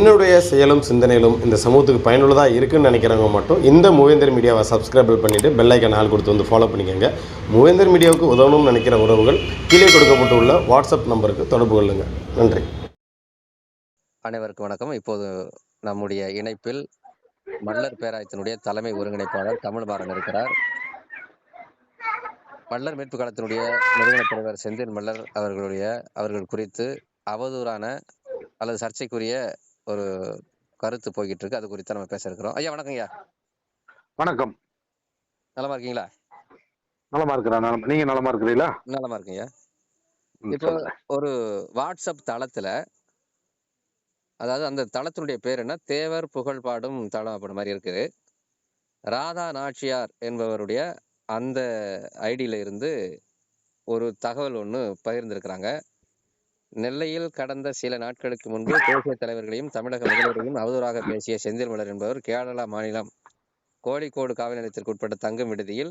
என்னுடைய செயலும் சிந்தனையிலும் இந்த சமூகத்துக்கு பயனுள்ளதாக இருக்குன்னு நினைக்கிறவங்க மட்டும் இந்த மூவேந்தர் மீடியாவை சப்ஸ்கிரைபிள் பண்ணிவிட்டு பெல் ஐக்கான் ஆல் கொடுத்து வந்து ஃபாலோ பண்ணிக்கோங்க. மூவேந்தர் மீடியாவுக்கு உதவணும்னு நினைக்கிற உறவுகள் கீழே கொடுக்கப்பட்டுள்ள வாட்ஸ்அப் நம்பருக்கு தொடர்பு கொள்ளுங்கள். நன்றி. அனைவருக்கும் வணக்கம். இப்போது நம்முடைய இணைப்பில் மல்லர் பேராயத்தினுடைய தலைமை ஒருங்கிணைப்பாளர் தமிழ்மாறன் இருக்கிறார். மல்லர் மீட்பு காலத்தினுடைய நிறுவன தலைவர் செந்தில் மல்லர் அவர்கள் குறித்து அவதூறான அல்லது சர்ச்சைக்குரிய ஒரு கருத்து போய்கிட்டு இருக்கு. அது குறித்து நம்ம பேச இருக்கிறோம். ஐயா வணக்கம். ஐயா வணக்கம். நலமா இருக்கீங்களா? நலமா இருக்கிறேன். நீங்க நலமா இருக்கிறீங்களா? நலமா இருக்கீங்க. இப்போ ஒரு வாட்ஸ்அப் தளத்துல, அதாவது அந்த தளத்தினுடைய பேர் என்ன, தேவர் புகழ் பாடும் தளம் அப்படி மாதிரி இருக்குது. ராதா நாச்சியார் என்பவருடைய அந்த ஐடியில இருந்து ஒரு தகவல் ஒன்று பகிர்ந்திருக்கிறாங்க. நெல்லையில் கடந்த சில நாட்களுக்கு முன்பு தேசிய தலைவர்களையும் தமிழக முதல்வரையும் அவதூறாக பேசிய செந்தில் மலர் என்பவர் கேரளா மாநிலம் கோழிக்கோடு காவல் நிலையத்திற்கு உட்பட்ட தங்கும் விடுதியில்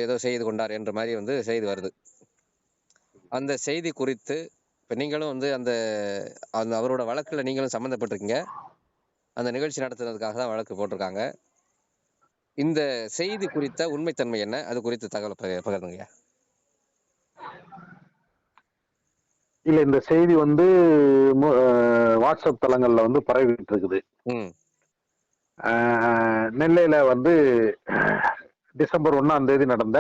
ஏதோ செய்து கொண்டார் என்ற மாதிரி செய்தி வருது. அந்த செய்தி குறித்து இப்போ நீங்களும் அந்த அவரோட வழக்கில் நீங்களும் சம்மந்தப்பட்டிருக்கீங்க. அந்த நிகழ்ச்சி நடத்துறதுக்காக தான் வழக்கு போட்டிருக்காங்க. இந்த செய்தி குறித்த உண்மைத்தன்மை என்ன, அது குறித்து தகவல் பகிர்ந்துங்க. இல்ல, இந்த செய்தி வாட்ஸ்அப் தளங்கள்ல பரவிட்டு இருக்குது. நெல்லையில டிசம்பர் 1 நடந்த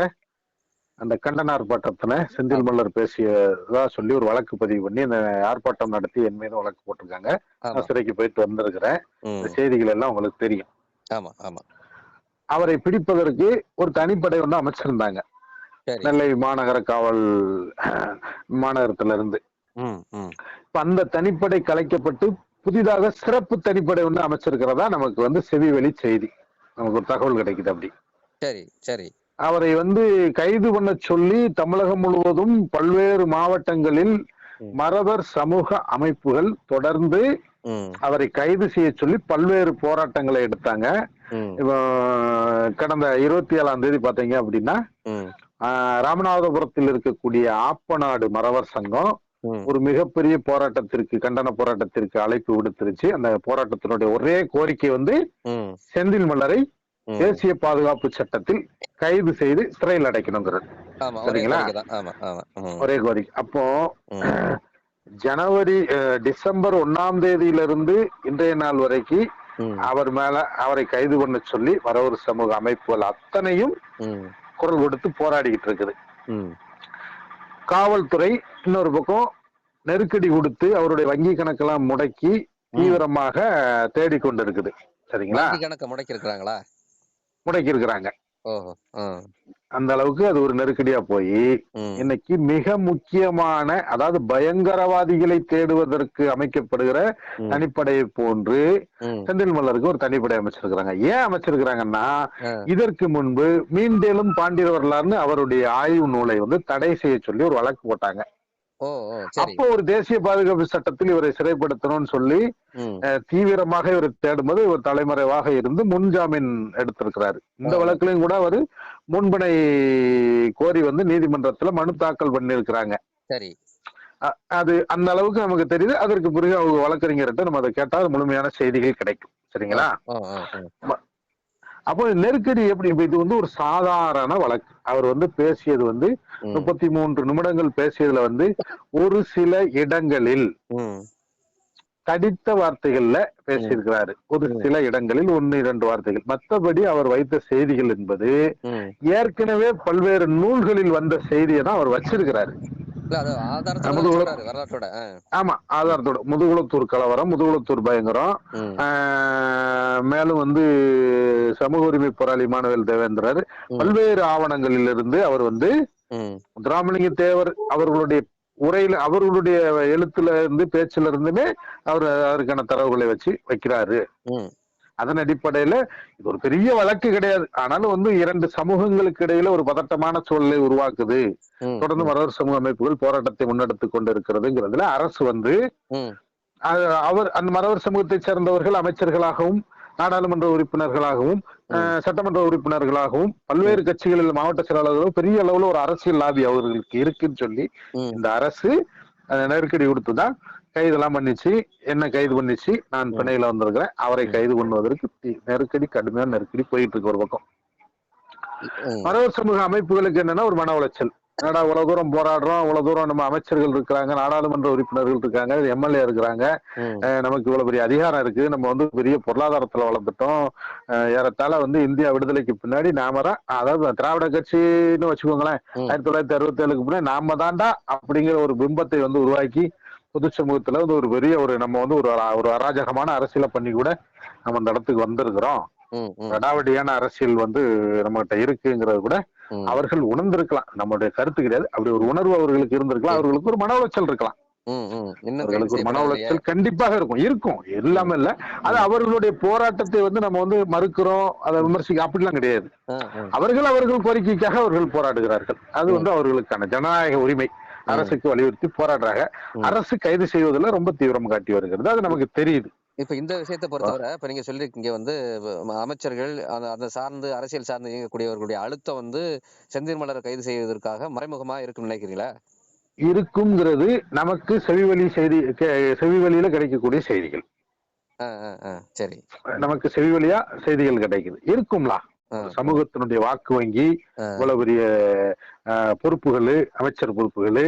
அந்த கண்டன ஆர்ப்பாட்டத்தின செந்தில் மல்லர் பேசியதா சொல்லி ஒரு வழக்கு பதிவு பண்ணி அந்த ஆர்ப்பாட்டம் நடத்தி என் மீது வழக்கு போட்டிருக்காங்க. நான் சிறைக்கு போயிட்டு வந்திருக்கிறேன். இந்த செய்திகள் எல்லாம் உங்களுக்கு தெரியும். ஆமா ஆமா. அவரை பிடிப்பதற்கு ஒரு தனிப்படை அமைச்சிருந்தாங்க நெல்லை மாநகர காவல் மாநகரத்துல இருந்து. இப்ப அந்த தனிப்படை கலைக்கப்பட்டு புதிதாக சிறப்பு தனிப்படை அமைச்சிருக்கிறதா நமக்கு செவிவெளி செய்தி, நமக்கு ஒரு தகவல் கிடைக்குது. அப்படி சரி சரி. அவரை கைது பண்ண சொல்லி தமிழகம் முழுவதும் பல்வேறு மாவட்டங்களில் மறவர் சமூக அமைப்புகள் தொடர்ந்து அவரை கைது செய்ய சொல்லி பல்வேறு போராட்டங்களை எடுத்தாங்க. இப்போ கடந்த 27 பாத்தீங்க அப்படின்னா ராமநாதபுரத்தில் இருக்கக்கூடிய ஆப்பநாடு மறவர் சங்கம் ஒரு மிகப்பெரிய போராட்டத்திற்கு, கண்டன போராட்டத்திற்கு அழைப்பு விடுத்துருச்சு. அந்த போராட்டத்தினுடைய ஒரே கோரிக்கை செந்தில் மல்லரை தேசிய பாதுகாப்பு சட்டத்தில் கைது செய்து சிறையில் அடைக்கணுங்கிறது. சரிங்களா? ஒரே கோரிக்கை. அப்போ டிசம்பர் 1 இன்றைய நாள் வரைக்கும் அவரை கைது பண்ண சொல்லி மறவர் சமூக அமைப்புகள் அத்தனையும் குரல் கொடுத்து போராடிக்கிட்டு இருக்குது. காவல்துறை இன்னொரு பக்கம் நெருக்கடி கொடுத்து அவருடைய வங்கி கணக்கெல்லாம் முடக்கி தீவிரமாக தேடிக்கொண்டு இருக்குது. சரிங்களா? முடக்கி இருக்கிறாங்களா? முடக்கி இருக்கிறாங்க. அந்த அளவுக்கு அது ஒரு நெருக்கடியா போய் இன்னைக்கு மிக முக்கியமான, அதாவது பயங்கரவாதிகளை தேடுவதற்கு அமைக்கப்படுகிற தனிப்படையை போன்று செந்தில் மல்லருக்கு ஒரு தனிப்படை அமைச்சிருக்கிறாங்க. ஏன் அமைச்சிருக்கிறாங்கன்னா, இதற்கு முன்பு மீண்டேலும் பாண்டியர் வரலாறுன்னு அவருடைய ஆய்வு நூலை தடை செய்ய சொல்லி ஒரு வழக்கு போட்டாங்க. அப்போ ஒரு தேசிய பாதுகாப்பு சட்டத்தில் இவரை சிறைப்படுத்தணும்னு சொல்லி தீவிரமாக இவர் தேடும்போது இவர் தலைமறைவாக இருந்து முன்ஜாமீன் எடுத்திருக்கிறாரு. இந்த வழக்கிலையும் கூட அவர் முன்பிணை கோரி நீதிமன்றத்துல மனு தாக்கல் பண்ணிருக்கிறாங்க. சரி. அது அந்த அளவுக்கு நமக்கு தெரியுது. அதற்கு பிறகு அவங்க வழக்கறிஞர்கிட்ட நம்ம அதை கேட்டால் முழுமையான செய்திகள் கிடைக்கும். சரிங்களா? அப்போ நெருக்கடி எப்படி, இது ஒரு சாதாரண வழக்கு. அவர் பேசியது 33 நிமிடங்கள் பேசியதுல ஒரு சில இடங்களில் தடித்த வார்த்தைகள்ல பேசியிருக்கிறாரு. ஒரு சில இடங்களில் 1-2 வார்த்தைகள். மற்றபடி அவர் வைத்த செய்திகள் என்பது ஏற்கனவே பல்வேறு நூல்களில் வந்த செய்தியை தான் அவர் வச்சிருக்கிறாரு. ஆமா, ஆதாரத்தோட. முதுகுளத்தூர் கலவரம், முதுகுளத்தூர் பயங்கரம், மேலும் சமூக உரிமை போராளி இமானுவேல் தேவேந்திரர், பல்வேறு ஆவணங்களில் இருந்து அவர் முத்துராமலிங்க தேவர் அவர்களுடைய உரையில, அவர்களுடைய எழுத்துல இருந்து பேச்சுல இருந்துமே அவர் அதற்கான தரவுகளை வச்சு வைக்கிறாரு. அதன் அடிப்படையில இது ஒரு பெரிய வழக்கு கிடையாது. ஆனாலும் 2 சமூகங்களுக்கு இடையில ஒரு பதட்டமான சூழலை உருவாக்குது. தொடர்ந்து மறவர் சமூக அமைப்புகள் போராட்டத்தை முன்னெடுத்து கொண்டு இருக்கிறதுங்கிறதுல அரசு அவர் அந்த மறவர் சமூகத்தை சேர்ந்தவர்கள் அமைச்சர்களாகவும் நாடாளுமன்ற உறுப்பினர்களாகவும் சட்டமன்ற உறுப்பினர்களாகவும் பல்வேறு கட்சிகளில் மாவட்ட செயலாளர்களும் பெரிய அளவுல ஒரு அரசியல் லாபி அவர்களுக்கு இருக்குன்னு சொல்லி இந்த அரசு நெருக்கடி கொடுத்துதான் கைதெல்லாம் பண்ணிச்சு, என்ன கைது பண்ணிச்சு, நான் பிணையில வந்திருக்கிறேன், அவரை கைது பண்ணுவதற்கு நெருக்கடி, கடுமையான நெருக்கடி போயிட்டு இருக்கு ஒரு பக்கம். மறவர் சமூக அமைப்புகளுக்கு என்னன்னா ஒரு மன உளைச்சல். என்னடா இவ்வளவு தூரம் போராடுறோம், இவ்வளவு தூரம் நம்ம அமைச்சர்கள் இருக்கிறாங்க, நாடாளுமன்ற உறுப்பினர்கள் இருக்காங்க, எம்எல்ஏ இருக்கிறாங்க, நமக்கு இவ்வளவு பெரிய அதிகாரம் இருக்கு, நம்ம வந்து பெரிய பொருளாதாரத்துல வளர்ந்துட்டோம், ஏறத்தாழ வந்து இந்தியா விடுதலைக்கு பின்னாடி நாம தான், அதாவது திராவிட கட்சின்னு வச்சுக்கோங்களேன், 1967க்கு முன்னாடி நாம தாண்டா அப்படிங்கிற ஒரு பிம்பத்தை வந்து உருவாக்கி பொது சமூகத்துல வந்து ஒரு பெரிய ஒரு நம்ம வந்து ஒரு அராஜகமான அரசியலை பண்ணி கூட நம்ம அந்த இடத்துக்கு வந்திருக்கிறோம். அடாவடியான அரசியல் வந்து நம்மகிட்ட இருக்குங்கிறது கூட அவர்கள் உணர்ந்திருக்கலாம். நம்மளுடைய கருத்து கிடையாது. அப்படி ஒரு உணர்வு அவர்களுக்கு இருந்திருக்கலாம். அவர்களுக்கு ஒரு மன உளைச்சல் இருக்கலாம். அவர்களுக்கு ஒரு மன உளைச்சல் கண்டிப்பாக இருக்கும் எல்லாமே இல்ல. அது அவர்களுடைய போராட்டத்தை வந்து நம்ம வந்து மறுக்கிறோம், அதை விமர்சிக்க அப்படிலாம் கிடையாது. அவர்கள் கோரிக்கைக்காக அவர்கள் போராடுகிறார்கள். அது வந்து அவர்களுக்கான ஜனநாயக உரிமை. அரசுக்கு வலியுறுத்தி போராடுறாங்க. அரசு கைது செய்வதில் ரொம்ப தீவிரம் காட்டி வருகிறது. அது நமக்கு தெரியுது. இப்ப இந்த விஷயத்தை பொறுத்தவரை இப்ப நீங்க சொல்லிருக்கீங்க வந்து அமைச்சர்கள் அந்த சார்ந்து அரசியல் சார்ந்து இயங்கக்கூடியவர்களுடைய அழுத்தம் வந்து செந்தில் மலரை கைது செய்வதற்காக மறைமுகமா இருக்கும் நினைக்கிறீங்களா? இருக்குங்கிறது நமக்கு செவிவழியில கிடைக்கக்கூடிய செய்திகள். சரி, நமக்கு செவிவழியா செய்திகள் கிடைக்குது. இருக்கும்லா சமூகத்தினுடைய வாக்கு வங்கி, இவ்வளவு பெரிய பொறுப்புகளு, அமைச்சர் பொறுப்புகளு,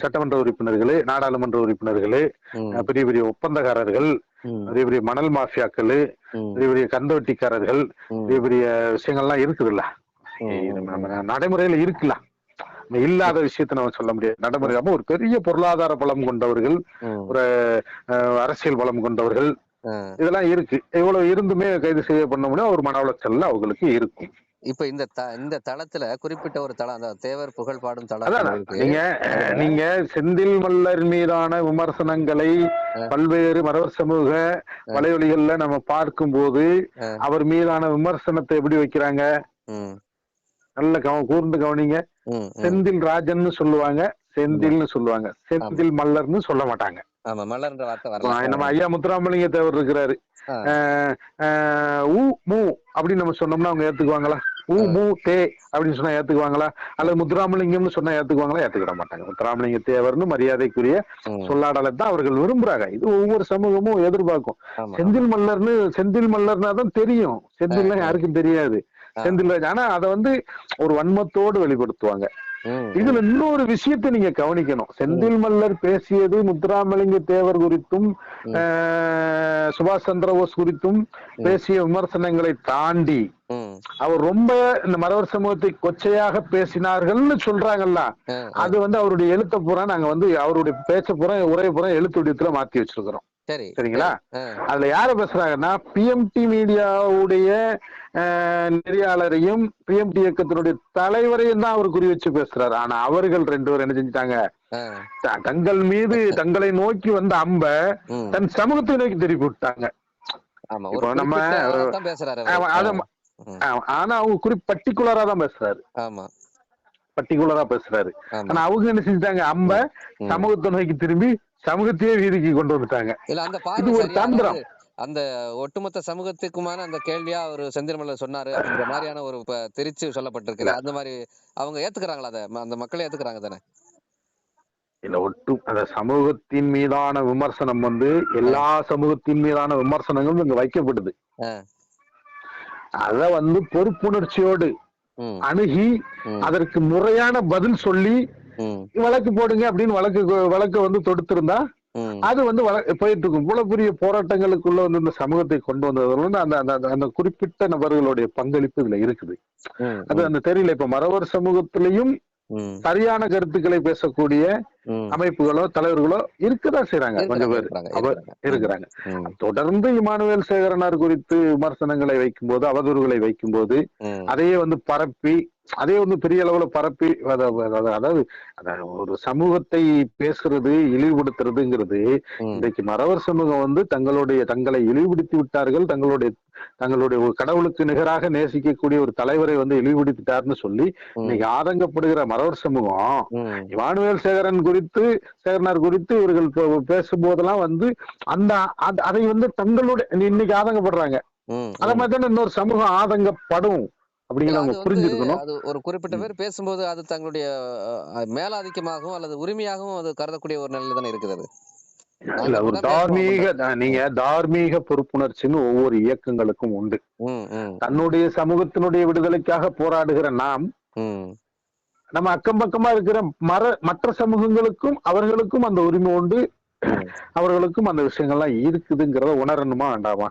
சட்டமன்ற உறுப்பினர்களு, நாடாளுமன்ற உறுப்பினர்களு, பெரிய பெரிய ஒப்பந்தக்காரர்கள், பெரிய பெரிய மணல் மாஃபியாக்களு, பெரிய பெரிய கந்தவட்டிக்காரர்கள், பெரிய பெரிய விஷயங்கள்லாம் இருக்குதுல்ல, நடைமுறையில இருக்குல்ல. இல்லாத விஷயத்த நம்ம சொல்ல முடியாது. நடைமுறையாம ஒரு பெரிய பொருளாதார பலம் கொண்டவர்கள், ஒரு அரசியல் பலம் கொண்டவர்கள், இதெல்லாம் இருக்கு. இவ்வளவு இருந்துமே கைது செய்யப்படணும்னா ஒரு மன உளைச்சல் அவங்களுக்கு இருக்கும். இப்ப இந்த தளத்துல குறிப்பிட்ட ஒரு தளம், அந்த தேவர் புகழ் பாடும் தளம், நீங்க செந்தில் மல்லர் மீதான விமர்சனங்களை பல்வேறு மறவர் சமூக வலையொலிகள்ல நம்ம பார்க்கும் போது அவர் மீதான விமர்சனத்தை எப்படி வைக்கிறாங்க, நல்ல கூர்ந்து கவனிங்க. செந்தில் ராஜன்னு சொல்லுவாங்க, செந்தில்னு சொல்லுவாங்க, செந்தில் மல்லர்னு சொல்ல மாட்டாங்க. நம்ம ஐயா முத்துராமலிங்க தேவர் இருக்கிறாரு, அப்படின்னு நம்ம சொன்னோம்னா அவங்க ஏத்துக்குவாங்களா? தே அப்படின்னு சொன்னா ஏத்துக்குவாங்களா? அல்லது முத்துராமலிங்கம்னு சொன்னா ஏத்துக்குவாங்களா? ஏத்துக்கிட மாட்டாங்க. முத்துராமலிங்க தேவர்னு மரியாதைக்குரிய சொல்லாடலை தான் அவர்கள் விரும்புறாங்க. இது ஒவ்வொரு சமூகமும் எதிர்பார்க்கும். செந்தில் மல்லர்னா தான் தெரியும், செந்தில் யாருக்கும் தெரியாது. செந்தில் ராஜ் ஆனா அதை வந்து ஒரு வன்மத்தோடு வெளிப்படுத்துவாங்க. இதுல இன்னொரு விஷயத்தை நீங்க கவனிக்கணும். செந்தில் மல்லர் பேசியது முத்துராமலிங்க தேவர் குறித்தும் சுபாஷ் சந்திர போஸ் குறித்தும் பேசிய விமர்சனங்களை தாண்டி அவர் ரொம்ப இந்த மறவர் சமூகத்தை கொச்சையாக பேசினார்கள்னு சொல்றாங்கல்ல, அது வந்து அவருடைய எழுத்த பூரா நாங்க வந்து அவருடைய பேச்ச பூரா உரைய பூரா எழுத்து வடிவத்துல மாத்தி வச்சிருக்கிறோம். சரிங்களா? அதுல யார பேசுறாங்கன்னா பிஎம்டி மீடியாவுடைய நெறியாளரையும் பிஎம்டி இயக்கத்தினுடைய தலைவரையும் தான் அவர் குறி வச்சு பேசுறாரு. ஆனா அவர்கள் ரெண்டு பேரும் என்ன செஞ்சுட்டாங்க, தங்கள் மீது தங்களை நோக்கி வந்த அம்ப தன் சமூகத்தை நோக்கி திருப்பி விட்டாங்க. இப்போ நம்ம ஆனா அவங்க பர்டிகுலரா தான் பேசுறாரு, பர்டிகுலரா பேசுறாரு. ஆனா அவங்க என்ன செஞ்சுட்டாங்க, அம்ப சமூகத்தை நோக்கி திரும்பி சமூகத்தையே வீதிக்கு கொண்டு வந்துட்டாங்க. இது ஒரு தந்திரம். அந்த ஒட்டுமொத்த சமூகத்துக்குமான அந்த கேள்வியா அவர் செந்தில் மல்லர் சொன்னாரு அப்படின்ற மாதிரியான ஒரு தெரிச்சு சொல்லப்பட்டிருக்கு. அந்த மாதிரி அவங்க ஏத்துக்கிறாங்களா? அதை அந்த மக்களே ஏத்துக்கிறாங்க தானே? இல்ல, அந்த சமூகத்தின் மீதான விமர்சனம் வந்து எல்லா சமூகத்தின் மீதான விமர்சனங்களும் இங்க வைக்கப்படுது. அத வந்து பொறுப்புணர்ச்சியோடு அணுகி அதற்கு முறையான பதில் சொல்லி வழக்கு போடுங்க அப்படின்னு வழக்கு வந்து தொடுத்திருந்தா அது வந்து போயிட்டு இருக்கும். இவ்வளவு பெரிய போராட்டங்களுக்குள்ள வந்து இந்த சமூகத்தை கொண்டு வந்தது அந்த குறிப்பிட்ட நபர்களுடைய பங்களிப்பு இதுல இருக்குது. அது அந்த தெரியல. இப்ப மறவர் சமூகத்திலையும் சரியான கருத்துக்களை பேசக்கூடிய அமைப்புகளோ தலைவர்களோ இருக்கதான் செய்யறாங்க, கொஞ்சம் பேர் இருக்கிறாங்க. தொடர்ந்து இமானுவேல் சேகரனார் குறித்து விமர்சனங்களை வைக்கும் போது, அவதூறுகளை வைக்கும் போது அதையே வந்து பரப்பி, அதே வந்து பெரிய அளவுல பரப்பி, அதாவது ஒரு சமூகத்தை பேசுறது இழிவுபடுத்துறதுங்கிறது இன்றைக்கு மறவர் சமூகம் வந்து தங்களை இழிவுபடுத்தி விட்டார்கள், தங்களுடைய ஒரு கடவுளுக்கு நிகராக நேசிக்கக்கூடிய ஒரு தலைவரை வந்து இழிவுபடுத்திட்டாருன்னு சொல்லி இன்னைக்கு ஆதங்கப்படுகிற மறவர் சமூகம் இமானுவேல் சேகரனார் குறித்து இவர்கள் பேசும்போதெல்லாம் வந்து அதை வந்து தங்களுடைய இன்னைக்கு ஆதங்கப்படுறாங்க. அத மாதிரி தானே இன்னொரு சமூகம் ஆதங்கப்படும் அப்படிங்கிறத புரிஞ்சுக்கணும். அது ஒரு குறிப்பிட்ட பேர் பேசும்போது அது தங்களுடைய மேலாதிக்கமாகவும் அல்லது உரிமையாகவும் அது கருதக்கூடிய ஒரு நிலையில தானே இருக்குது. இல்ல ஒரு நீங்க தார்மீக பொறுப்புணர்ச்சின்னு ஒவ்வொரு இயக்கங்களுக்கும் உண்டு. தன்னுடைய சமூகத்தினுடைய விடுதலைக்காக போராடுகிற நாம் நம்ம அக்கம் பக்கமா இருக்கிற மற்ற சமூகங்களுக்கும் அவர்களுக்கும் அந்த உரிமை உண்டு, அவர்களுக்கும் அந்த விஷயங்கள்லாம் இருக்குதுங்கிறத உணரணுமா வேண்டாமா?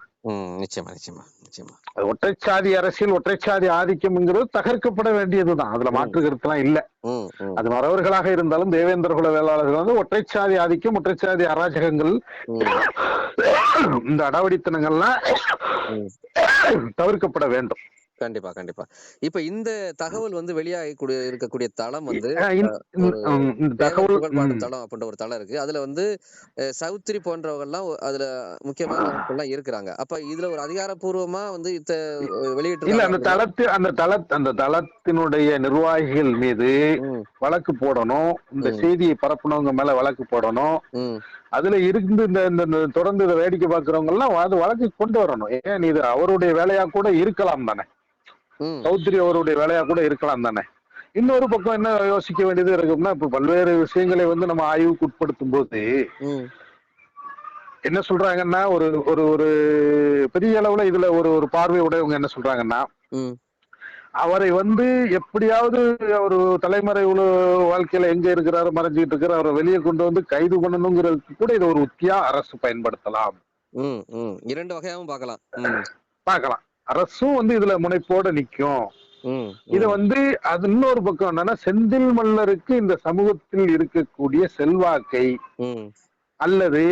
நிச்சயமா நிச்சயமா நிச்சயமா. ஒற்றைச்சாதி அரசியல், ஒற்றைச்சாதி ஆதிக்கம்ங்கிறது தகர்க்கப்பட வேண்டியதுதான், அதுல மாற்று கருத்துலாம் இல்ல. அது மறவர்களாக இருந்தாலும் தேவேந்திர குல வேளாளர்கள் வந்து ஒற்றைச்சாதி ஆதிக்கம், ஒற்றைச்சாதி அராஜகங்கள், இந்த அடாவடித்தனங்கள்லாம் தவிர்க்கப்பட வேண்டும். கண்டிப்பா கண்டிப்பா. இப்ப இந்த தகவல் வந்து வெளியாகி இருக்கக்கூடிய தளம் வந்து புகழ்பாடும் தளம் அப்படின்ற ஒரு தளம் இருக்கு. அதுல வந்து சௌத்ரி போன்றவங்க எல்லாம் அதுல முக்கியமான இருக்கிறாங்க. அப்ப இதுல ஒரு அதிகாரப்பூர்வமா வந்து வெளியிட்டு இல்ல, அந்த தளத்தினுடைய நிர்வாகிகள் மீது வழக்கு போடணும், இந்த செய்தியை பரப்புனவங்க மேல வழக்கு போடணும். அதுல இருந்து இந்த தொடர்ந்து இதை வேடிக்கை பார்க்கிறவங்க எல்லாம் அது வழக்கு கொண்டு வரணும். ஏன் இது அவருடைய வேலையா கூட இருக்கலாம் தானே, சௌத்ரி அவருடைய வேலையா கூட இருக்கலாம் தானே. இன்னொரு பக்கம் என்ன யோசிக்க வேண்டியது இருக்கும்னா, இப்ப பல்வேறு விஷயங்களை வந்து நம்ம ஆய்வுக்கு உட்படுத்தும் போது என்ன சொல்றாங்கன்னா, ஒரு ஒரு பெரிய அளவுல இதுல ஒரு பார்வை உடையவங்க என்ன சொல்றாங்கன்னா, அவரை வந்து எப்படியாவது ஒரு தலைமறை வாழ்க்கையில எங்க இருக்கிறாரு, மறைஞ்சிட்டு இருக்கிறார், அவரை வெளியே கொண்டு வந்து கைது பண்ணணுங்கிறதுக்கு கூட இதை ஒரு உத்தியா அரசு பயன்படுத்தலாம். இரண்டு வகையாவும் பார்க்கலாம். அரசும் வந்து இதுல முனைப்போட நிக்கும். இத வந்து அது இன்னொரு பக்கம் என்னன்னா, செந்தில் மல்லருக்கு இந்த சமூகத்தில் இருக்கக்கூடிய செல்வாக்கை அல்லது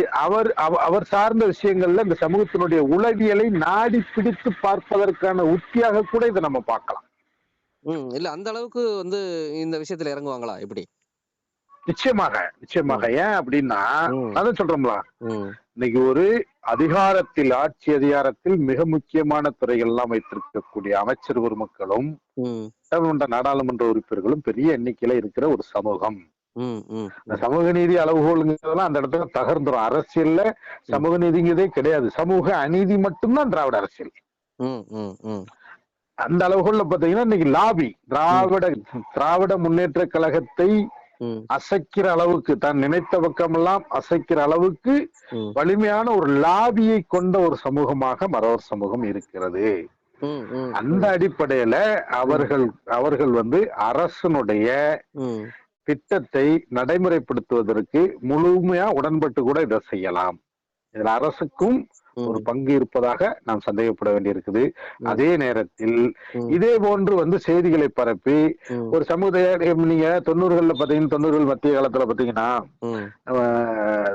அவர் சார்ந்த விஷயங்கள்ல இந்த சமூகத்தினுடைய உளவியலை நாடி பிடித்து பார்ப்பதற்கான உத்தியாக கூட இதை நம்ம பார்க்கலாம். இல்ல அந்த அளவுக்கு வந்து இந்த விஷயத்துல இறங்குவாங்களா எப்படி? நிச்சயமாக நிச்சயமாக. ஏன் அப்படின்னா, அதான் சொல்றோம்ல, இன்னைக்கு ஒரு அதிகாரத்தில், ஆட்சி அதிகாரத்தில் மிக முக்கியமான துறைகள் எல்லாம் வைத்திருக்கக்கூடிய அமைச்சர் பெருமக்களும் நாடாளுமன்ற உறுப்பினர்களும் பெரிய எண்ணிக்கையில இருக்கிற ஒரு சமூகம். சமூக நீதி அளவுகோலுங்கிறதெல்லாம் அந்த இடத்துல தகர்ந்துரும். அரசியல்ல சமூக நீதிங்கிறதே கிடையாது, சமூக அநீதி மட்டும்தான் திராவிட அரசியல். அந்த அளவுகோல்ல பாத்தீங்கன்னா இன்னைக்கு லாபி திராவிட முன்னேற்ற கழகத்தை அசைக்கிற அளவுக்கு, தான் நினைத்த பக்கமெல்லாம் அசைக்கிற அளவுக்கு வலிமையான ஒரு லாபியை கொண்ட ஒரு சமூகமாக மறவர் சமூகம் இருக்கிறது. அந்த அடிப்படையில அவர்கள் வந்து அரசனுடைய திட்டத்தை நடைமுறைப்படுத்துவதற்கு முழுமையா உடன்பட்டு கூட இதை செய்யலாம். இதுல அரசுக்கும் ஒரு பங்கு இருப்பதாக நாம் சந்தேகப்பட வேண்டியிருக்குது. அதே நேரத்தில் இதே போன்று வந்து செய்திகளை பரப்பி ஒரு சமுதாய, நீங்க 90கள்ல பாத்தீங்கன்னா, 90கள் மத்திய காலத்துல பாத்தீங்கன்னா,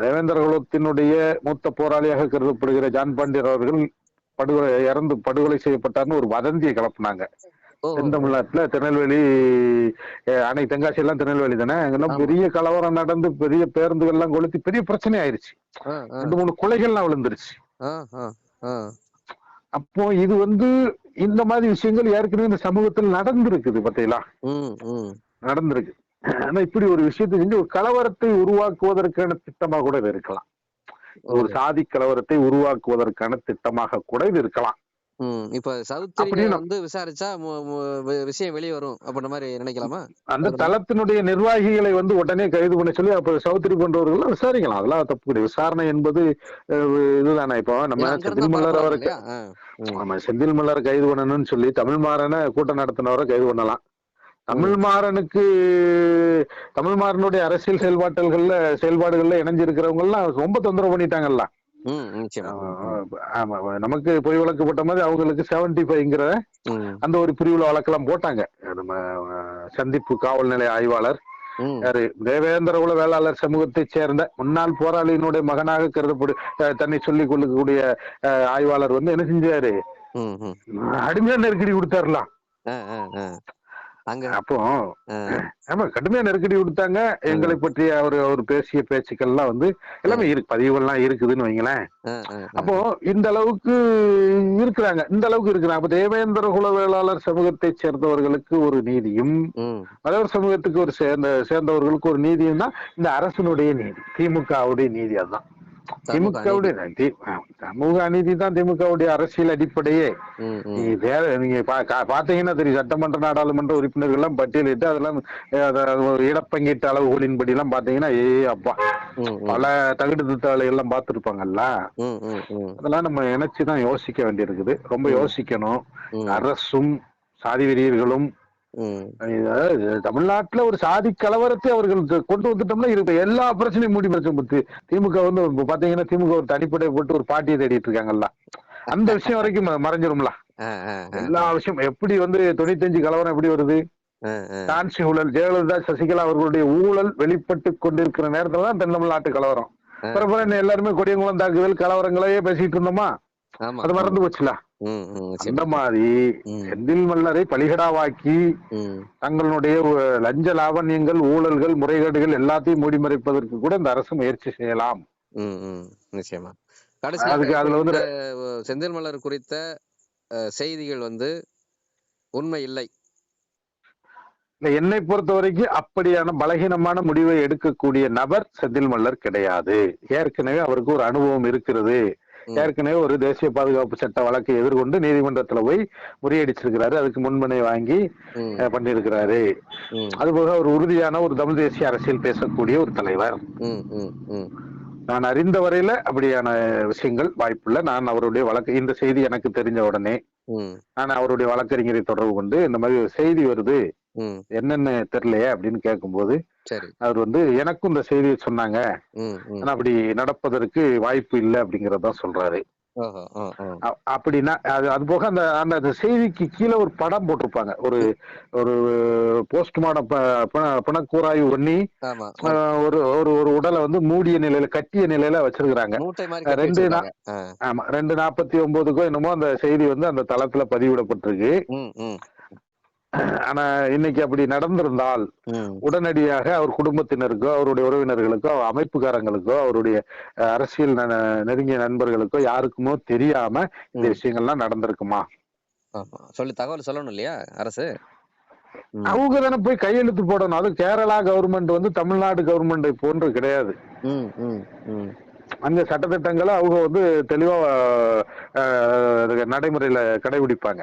தேவேந்திர குலத்தினுடைய மூத்த போராளியாக கருதப்படுகிற ஜான் பாண்டியர் அவர்கள் படுகொலை செய்யப்பட்டார்னு ஒரு வதந்தியை கிளப்பினாங்க. தென்தமிழ்நாட்டுல திருநெல்வேலி, அணை தென்காசி எல்லாம் திருநெல்வேலி தானே, அங்கெல்லாம் பெரிய கலவரம் நடந்து பெரிய பேருந்துகள் எல்லாம் கொளுத்தி பெரிய பிரச்சனை ஆயிருச்சு, 2-3 கொலைகள்லாம் விழுந்துருச்சு. அப்போ இது வந்து இந்த மாதிரி விஷயங்கள் ஏற்கனவே இந்த சமூகத்தில் நடந்திருக்குது, பாத்தீங்களா, நடந்திருக்கு. ஆனா இப்படி ஒரு விஷயத்தை செஞ்சு ஒரு கலவரத்தை உருவாக்குவதற்கான திட்டமாக கூட இது இருக்கலாம், ஒரு சாதி கலவரத்தை உருவாக்குவதற்கான திட்டமாக கூட இது இருக்கலாம். இப்ப சௌத்ரி வந்து விசாரிச்சா விஷயம் வெளியே வரும் அப்படின்ற மாதிரி நினைக்கலாமா? அந்த தளத்தினுடைய நிர்வாகிகளை வந்து உடனே கைது பண்ண சொல்லி அப்ப சௌத்ரி போன்றவர்கள் விசாரிக்கலாம், அதெல்லாம் தப்பு கிடையாது. விசாரணை என்பது இதுதானே. இப்போ நம்ம செந்தில் மல்லர் அவருக்கு, நம்ம செந்தில் மல்லர் கைது பண்ணணும்னு சொல்லி தமிழ்மாறனை கூட்டம் நடத்தினவரை கைது பண்ணலாம். தமிழ்மாறனுடைய அரசியல் செயல்பாடுகள்ல இணைஞ்சிருக்கிறவங்க எல்லாம் ரொம்ப தொந்தரவு பண்ணிட்டாங்கல்ல. நமக்கு பொய் வழக்கு போட்ட மாதிரி அவங்களுக்கு 75ங்கிற அந்த ஒரு பிரிவுல வழக்கெல்லாம் போட்டாங்க. நம்ம சந்திப்பு காவல் நிலைய ஆய்வாளர் யாரு, தேவேந்திர குல வேளாளர் சமூகத்தை சேர்ந்த முன்னாள் போராளியினுடைய மகனாக தன்னை சொல்லிக் கொள்ளக்கூடிய ஆய்வாளர் வந்து என்ன செஞ்சாரு, அடிமையா நெருக்கடி கொடுத்தாருலாம். அப்போ ஆமா, கடுமையா நெருக்கடி கொடுத்தாங்க. எங்களை பற்றி அவர் பேசிய பேச்சுக்கள்லாம் வந்து எல்லாமே இருக்கு, பதிவுகள்லாம் இருக்குதுன்னு வைங்களேன். அப்போ இந்த அளவுக்கு இருக்கிறாங்க. அப்ப தேவேந்திர குல வேளாளர் சமூகத்தை சேர்ந்தவர்களுக்கு ஒரு நீதியும், மதவர் சமூகத்துக்கு ஒரு சேர்ந்தவர்களுக்கு ஒரு நீதியும் தான் இந்த அரசனுடைய நீதி, திமுகவுடைய நீதி. அதுதான் திமுகவுடைய சமூக அநீதி தான் திமுகவுடைய அரசியல் அடிப்படையே. நீங்க பாத்தீங்கன்னா தெரியும், சட்டமன்ற நாடாளுமன்ற உறுப்பினர்கள் எல்லாம் பட்டியலிட்டு அதெல்லாம் இடப்பங்கீட்டு அளவுகளின்படி எல்லாம் பாத்தீங்கன்னா அப்பா பல தகுடு திட்டாளை எல்லாம் பார்த்திருப்பாங்கல்ல. அதெல்லாம் நம்ம நினைச்சுதான் யோசிக்க வேண்டியிருக்குது. ரொம்ப யோசிக்கணும். அரசும் சாதி வெறியர்களும் தமிழ்நாட்டுல ஒரு சாதி கலவரத்தை அவர்கள் கொண்டு வந்துட்டோம்னா இருக்க எல்லா பிரச்சனையும் மூடி பிரச்சனை. திமுக வந்து பாத்தீங்கன்னா திமுக ஒரு தனிப்படை போட்டு ஒரு பாட்டியை தேடிட்டு இருக்காங்கல்ல, அந்த விஷயம் வரைக்கும் மறைஞ்சிரும்ல. எல்லா விஷயம் எப்படி வந்து 95 கலவரம் எப்படி வருது, கான்சி ஊழல், ஜெயலலிதா சசிகலா அவர்களுடைய ஊழல் வெளிப்பட்டு கொண்டிருக்கிற நேரத்துல தான் தென் தமிழ்நாட்டு கலவரம். அப்புறம் எல்லாருமே கொடியங்குளம் தாக்குதல் கலவரங்களையே பேசிட்டு இருந்தோமா, அது மறந்து போச்சுல. அந்த மாதிரி செந்தில் மல்லரை பலிகடாவாக்கி தங்களுடைய லஞ்ச லாவண்யங்கள், ஊழல்கள், முறைகேடுகள் எல்லாத்தையும் மூடி மறைப்பதற்கு கூட இந்த அரசு முயற்சி செய்யலாம். நிச்சயமா. அதுல வந்து செந்தில் மல்லர் குறித்த செய்திகள் வந்து உண்மை இல்லை. என்னை பொறுத்த வரைக்கும் அப்படியான பலகீனமான முடிவை எடுக்கக்கூடிய நபர் செந்தில் மல்லர் கிடையாது. ஏற்கனவே அவருக்கு ஒரு அனுபவம் இருக்கிறது. ஏற்கனவே ஒரு தேசிய பாதுகாப்பு சட்ட வழக்கை எதிர்கொண்டு நீதிமன்றத்துல போய் முறியடிச்சிருக்கிறாரு. அதுக்கு முன்மனை வாங்கி பண்ணிருக்கிறாரு. அதுபோக ஒரு உறுதியான ஒரு தமிழ் தேசிய அரசியல் பேசக்கூடிய ஒரு தலைவர். நான் அறிந்த வரையில அப்படியான விஷயங்கள் வாய்ப்புள்ள. நான் அவருடைய வழக்கு, இந்த செய்தி எனக்கு தெரிஞ்ச உடனே நான் அவருடைய வழக்கறிஞரை தொடர்பு கொண்டு இந்த மாதிரி ஒரு செய்தி வருது, என்னன்னு தெரியலையே அப்படின்னு கேட்கும்போது அவர் வந்து எனக்கும் இந்த செய்தியை சொன்னாங்க, ஆனா அப்படி நடப்பதற்கு வாய்ப்பு இல்லை அப்படிங்கறதான் சொல்றாரு. அப்படின்னா அது போக அந்த அந்த செய்திக்கு கீழே ஒரு படம் போட்டிருப்பாங்க. ஒரு ஒரு போஸ்ட்மார்டம் பிணக்கூறாய்வு பண்ணி ஒரு ஒரு உடலை வந்து மூடிய நிலையில, கட்டிய நிலையில வச்சிருக்கிறாங்க. 2:49 என்னமோ அந்த செய்தி வந்து அந்த தளத்துல பதிவிடப்பட்டிருக்கு. ஆனா இன்னைக்கு அப்படி நடந்திருந்தால் உடனடியாக அவர் குடும்பத்தினருக்கோ, அவருடைய உறவினர்களுக்கோ, அமைப்புக்காரங்களுக்கோ, அவருடைய அரசியல் நெருங்கிய நண்பர்களுக்கோ யாருக்குமோ தெரியாம இந்த விஷயங்கள்லாம் நடந்திருக்குமா சொல்லி தகவல் சொல்லணும் இல்லையா அரசு? அவங்க தானே போய் கையெழுத்து போடணும். அது கேரளா கவர்மெண்ட் வந்து தமிழ்நாடு கவர்மெண்ட் போன்று கிடையாது. அந்த சட்டத்திட்டங்களை அவங்க வந்து தெளிவா நடைமுறையில கடைபிடிப்பாங்க.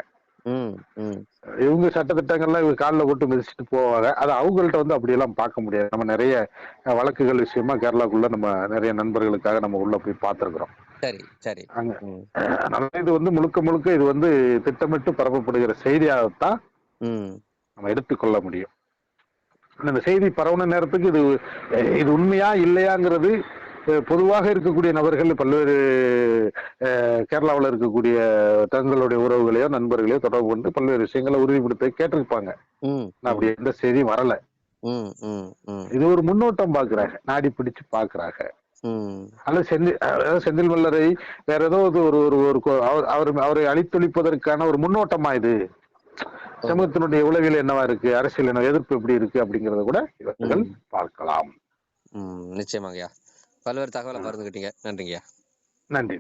இவங்க சட்டத்திட்டங்கள்லாம் இவங்க காலில் போட்டு மிதிச்சுட்டு போவாங்க. அது அவங்கள்ட்ட வந்து அப்படியெல்லாம் பார்க்க முடியாது. நம்ம நிறைய வழக்குகள் விஷயமா கேரளாக்குள்ள நம்ம நிறைய நண்பர்களுக்காக நம்ம உள்ள போய் பார்த்திருக்கிறோம். அங்க இது வந்து முழுக்க முழுக்க இது வந்து திட்டமிட்டு பரப்பப்படுகிற செய்தியாகத்தான் நம்ம எடுத்துக்கொள்ள முடியும். இந்த செய்தி பரவுன நேரத்துக்கு இது உண்மையா இல்லையாங்கிறது பொதுவாக இருக்கக்கூடிய நபர்கள் பல்வேறு கேரளாவில் இருக்கக்கூடிய தங்களுடைய உறவுகளையோ நண்பர்களையோ தொடர்பு கொண்டு பல்வேறு விஷயங்களை உறுதிப்படுத்த கேட்டிருப்பாங்க. அப்படி எந்த செய்தியும் வரல. இது ஒரு முன்னோட்டம் பாக்குறாங்க, நாடி பிடிச்சு பாக்குறாங்க. அல்லது செந்தில் மல்லரை வேற ஏதோ அவரை அழித்தொழிப்பதற்கான ஒரு முன்னோட்டமா இது சமூகத்தினுடைய உளவியல் என்னவா இருக்கு, அரசியல் என்ன எதிர்ப்பு எப்படி இருக்கு அப்படிங்கறத கூட இவர்கள் பார்க்கலாம். நிச்சயமாங்கய்யா, பல்வேறு தகவலை பகிர்ந்துக்கிட்டீங்க. நன்றிங்கய்யா. நன்றி.